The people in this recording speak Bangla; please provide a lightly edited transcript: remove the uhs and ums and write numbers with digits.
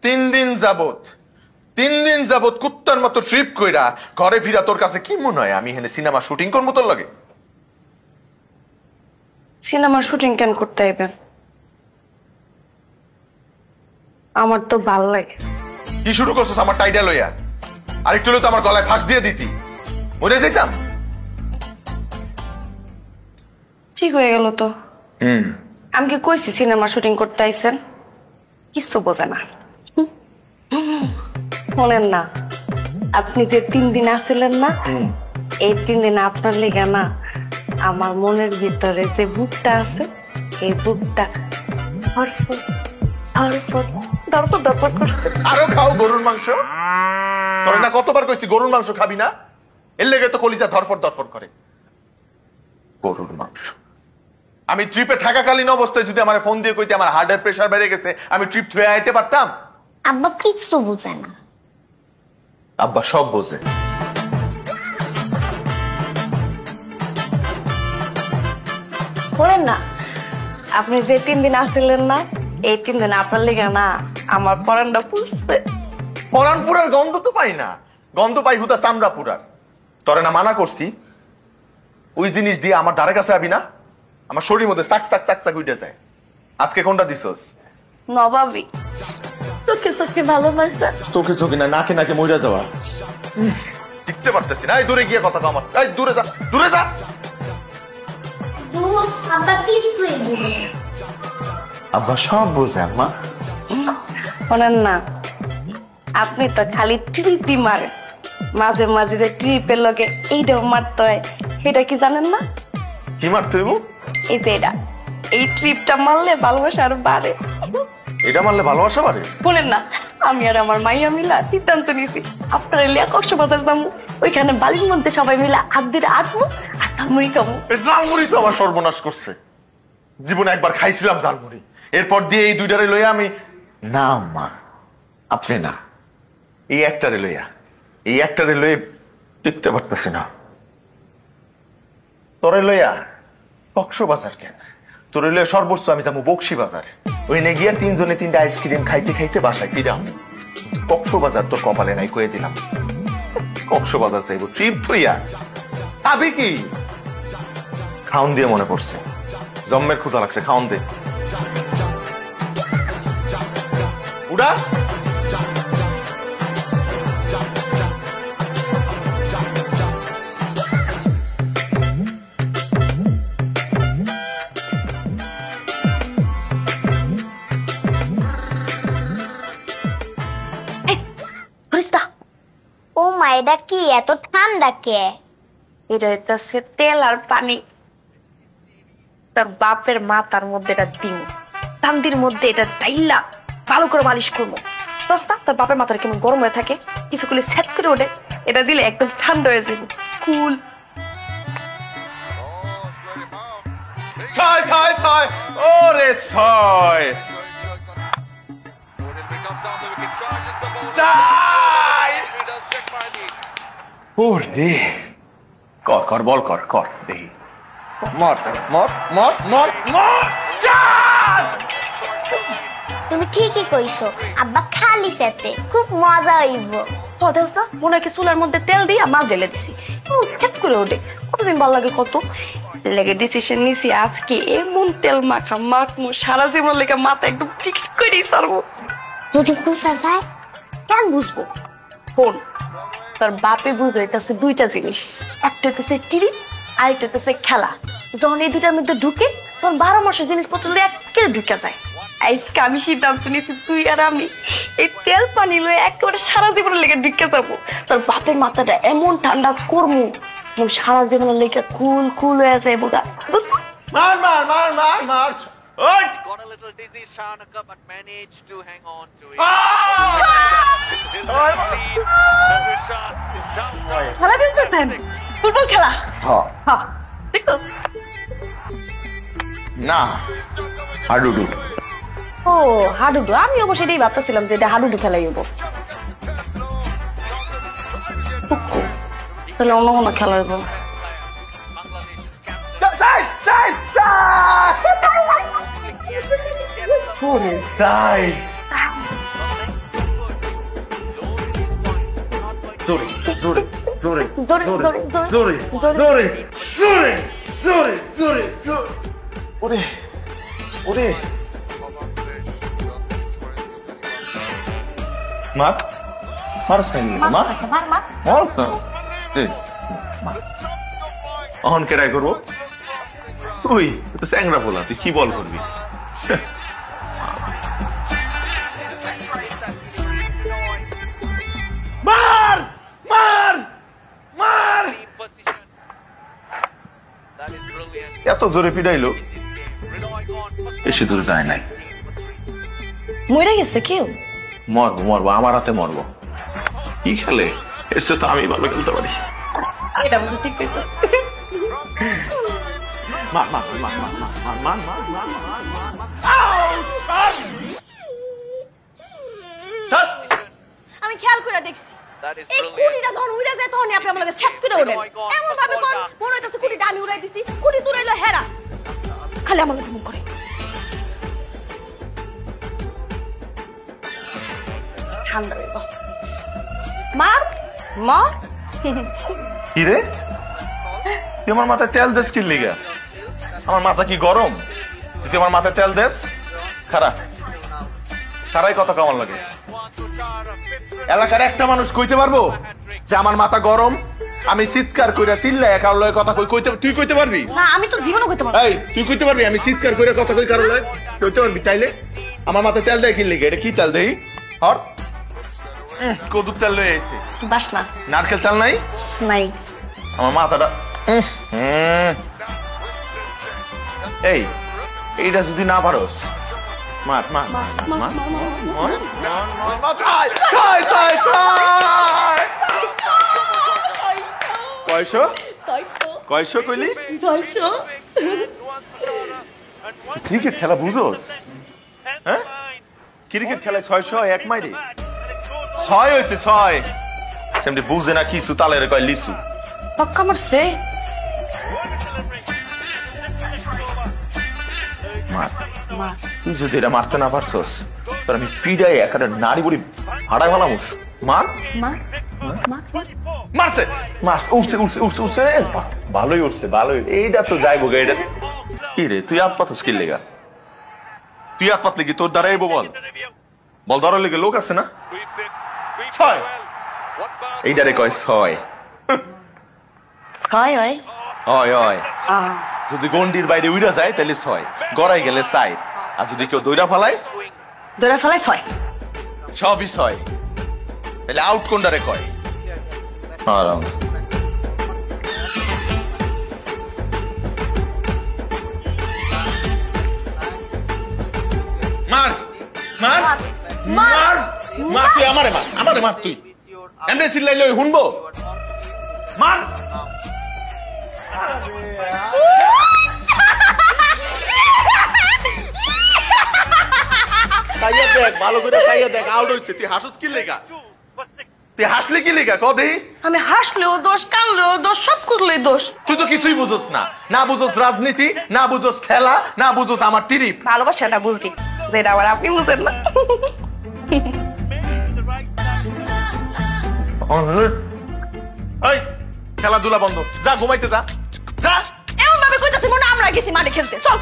তিন দিন যাবত কুত্তার মতো ট্রিপ কইরা ঘরে ফিরা তোর কাছে কি মনে হয় আমি এখানে সিনেমা শুটিং করবো তোর লাগে? সিনেমার শুটিং কেন করতে আইবেন? আমার তো ভাল লাগে। কি শুরু করছিস আমার টাইডা লইয়া? আরেকটু হলে তো আমার গলায় ফাঁস দিয়ে দিতি, মরে যেতাম। ঠিক হয়ে গেল তো। আমি কি কইছি সিনেমার শুটিং করতে আইছেন? কিছু বোঝে না। শোনেন না, আপনি যে 3 দিন আসছিলেন না, এই 3 দিন আপনার লেগে না আমার মনের ভিতরে যে বুকটা আছে, এই বুকটা ধরফর করছে। আরো খাও গরুর মাংস। তোরে না কতবার কইছি গরুর মাংস খাবি না, এর লেগে তো কলিজা ধরফর করে। গরুর মাংস। আমি ট্রিপে থাকাকালীন অবস্থায় যদি আমার ফোন দিয়ে কইতে আমার হার্টের প্রেসার বেড়ে গেছে, আমি ট্রিপ থুয়ে আইতে পারতাম? আব্বা কিছু বোঝে না। আব্বা সব বোঝে। শোনেন না, আপনি যে 3 দিন আসছিলেন না, এই 3 দিন আপনার লেগে না আমার পরানটা পুড়ছে। পরান পুরার গন্ধ তো পাই না, গন্ধ পাই হুদা চামড়া পুরার। তোরে না মানা করছি ওই জিনিস দিয়ে আমার ধারে কাছে আবি না, আমার শরীর মধ্যে চাক চাক চাক চাক উঠে যায়। আজকে কোনটা দিছস? নবাবি। চোখে ভালোবাসা। চোখে না, নাকে নাকে মইরা যাওয়া। দেখতে পারতেছি না। এই দূরে গিয়ে কথা কম। এই দূরে যা, দূরে যা। আব্বা কিছুই বোঝে না। আব্বা সব বোঝে আম্মা। শোনেন না, আপনি তো খালি ট্রিপই মারেন, মাঝে মাঝে ট্রিপের লগে এইটাও মারতে হয়। এটা কি জানেন না? কি মারতে হইব? এই যে এটা, এই ট্রিপটা মারলে ভালোবাসা আরো বাড়ে। এটা মারলে ভালোবাসা বাড়ে? শোনেন না, আমি আর আমার মাইয়া মিলা সিদ্ধান্ত নিছি আপনার এলিয়া কক্সবাজার যাবো, ওইখানে বালির মধ্যে সবাই মিলা হাত ধরে আটবো আর ঝালমুড়ি খাবো। ঝালমুড়ি তো আমার সর্বনাশ করছে। জীবনে একবার খাইছিলাম ঝালমুড়ি, এরপর দিয়ে এই দুইটারে লইয়া আমি না মা, আপনি না, এই একটারে লইয়ে টিকতে পারতেছি না। তোরে লইয়া কক্সবাজার কেন, তোরে লইয়া সর্বোচ্চ আমি যাবো বক্সি বাজার। ওই নে গিয়া 3 জনে 3টা আইসক্রিম খাইতে খাইতে বাসায় ফিরাম। কক্সবাজার তোর কপালে নাই কয়ে দিলাম। কক্সবাজার যাইব ট্রিপ থইয়া খাবি কি? খাওন দিয়ে মনে পড়ছে, জম্মের ক্ষুধা লাগছে, খাওন দে। উড়া ও মা, এটা কি এত ঠান্ডা কে? এটা হইতেছে তেল আর পানি। তার বাপের মাথার মধ্যে এটা দিন, তান্দির মধ্যে এটা ডাইলা ভালো করে মালিশ করবো। দোস্তা, তোর বাপের মাথার কেমন গরম হয়ে থাকে, কিছু করলে সেট করে ওঠে, এটা দিলে একদম ঠান্ডা হয়ে যাবে। কুল ছয় ছয় ছয়, ওরে ছয় ওরে। কর কর বল কর কর দেখি। মর মর মর মর মর। তুমি ঠিকই কইছো আব্বা, খালি সাথে খুব মজা হইব। দোস্তা, মনে হয় চুলার মধ্যে তেল দিয়ে মাছ ঢেলে দিছি, সেট করে ওঠে। কতদিন ভালো লাগে, কত লেগে ডিসিশন নিছি আজকে এমন তেল মাখমু সারা জীবন লেগে মাথা একদম ফিক্স করে সারবো। যদি বুঝা যায় কেন বুঝবো? ফোন তোর বাপে বুঝাইতেছে 2টা জিনিস, একটা হইতেছে টিভি, আরেকটা হইতেছে খেলা। যখন এই 2টার মধ্যে ঢুকে তখন 12 মাসের জিনিসপত্র একেবারে ঢুকে যায়। আজকে আমি সিদ্ধান্ত নিয়েছি তুই আর আমি এই তেল পানি লয়ে একেবারে সারা জীবনের লেগে ঢুকে যাবো। তোর বাপের মাথাটা এমন ঠান্ডা করবো সারা জীবনের লেগে কুল কুল হয়ে যায় বোধা। মার মার মার মার মার। ওই Got a little dizzy, Shanaka, but managed to hang on to it. খেলা দেখতেছেন? ফুটবল খেলা? হ্যাঁ দেখো না, হাডুডু। ও হাডুডু, আমি অবশ্যই এটাই ভাবতেছিলাম যে এটা হাডুডু খেলাই হবো। তাহলে অন্য কোনো খেলা হইব? ওরে তাই জোরে জোরে জোরে জোরে, জোরে, জোরে জোরে। জোরে জোরে জোরে জোরে জোরে ওরে ওরে মার মার সাইনি মা মার মার অহন কেডাই করবো তুই তো স্যাংরা বলা তুই কি বল করবি মার মার মার Team position. That is brilliant. এত জোরে পিটাইলো Relying on first বেশি দূর যায় নাই মরে গেছে কেউ? মরবো মরবো আমার হাতে মরবো কি খেলে এসে তো আমি ভালো খেলতে পারি এটা বলতে ঠিক কইছো। মার মার মার মার মার মার মার মার মার মার মার ছাড়। আমি খেয়াল করে দেখছি That is এই brilliant. কুড়িটা যখন উড়ে যায় তখন আপনি আমার লগে সেট করে ওঠেন এমন ভাবে কোন মনে হইতাছে কুড়িটা আমি উড়াই দিছি কুড়ি তুরাইলো হেরা খালি আমার লগে মুখ করে ঠান্ডা হইব মার মা কি রে তুই আমার মাথায় তেল দেশ কি লিগা আমার মাথা কি গরম তুই আমার মাথায় তেল দেশ খারা খারাই কত কেমন লাগে এলাকার একটা মানুষ কইতে পারবো যে আমার মাথা গরম আমি চিৎকার কইরা চিল্লাই কারোর লগে কথা কই কইতে তুই কইতে পারবি না আমি তো জীবনও করতে পারবো এই তুই কইতে পারবি আমি চিৎকার কইরা কথা কই কারোর লগে কইতে পারবি তাইলে আমার মাথায় তেল দেয় কি লিগা এটা কি তেল দেই হর কদুর তেল লয়ে আইছে বাস না নারকেল তেল নাই নাই আমার মাথাটা এই এইটা যদি না পারোস মার মার মার মার মার ছয় ছয় ছয় কয়শো কয়শো কইলি ক্রিকেট খেলা বুঝোস হ্যাঁ ক্রিকেট খেলায় 600 এক মাইরে 6 হইছে 6 সেমনি বুঝে না কিছু তালের কয় লিসু পাক্কা মারছে মার মা তুই যদি এটা মারতে না পারছস তোর আমি পিডাই একারে নারী বুড়ি হাড়াই ভালামুস মার মা মা মারছে মার উঠছে উঠছে উঠছে উঠছে বাহ, ভালোই উঠছে ভালোই এইটা তো যাইবো গা এটা কি রে তুই হাত পাতস কি লেগা তুই হাত পাতলে কি তোর দ্বারা এবো বল বল ধরার লেগে লোক আছে না ছয় এইটারে কয় ছয় ছয় হয় হয় হয় যদি গন্ডির বাইরে উইরা যায় তাহলে ছয় গড়াই গেলে চাই আর যদি কেউ দইরা ফালায় ধরে ফেলায় ছয় সবই ছয় তাহলে আউট কোনটারে কয় আরাম মার মার মার মার তুই আমারে মার তুই এমনি চিল্লাইলে ওই শুনবো মার তাইয়া দেখ ভালো করে তাইয়া দেখ আউট হইছে তুই হাসুস কি লেগা তুই হাসলে কি লেগা কদে আমি হাসলেও দোষ কানলেও দোষ সব করলেই দোষ তুই তো কিছুই বুঝোস না না বুঝোস রাজনীতি না বুঝোস খেলা না বুঝোস আমার টিরিপ ভালোবাসাটা বুঝতি যেটা আবার আপনি বুঝেন না এই খেলাধুলা বন্ধ যা ঘুমাইতে যা যা এমন ভাবে কইতাছি মনে হয় আমরা গেছি মাঠে খেলতে চল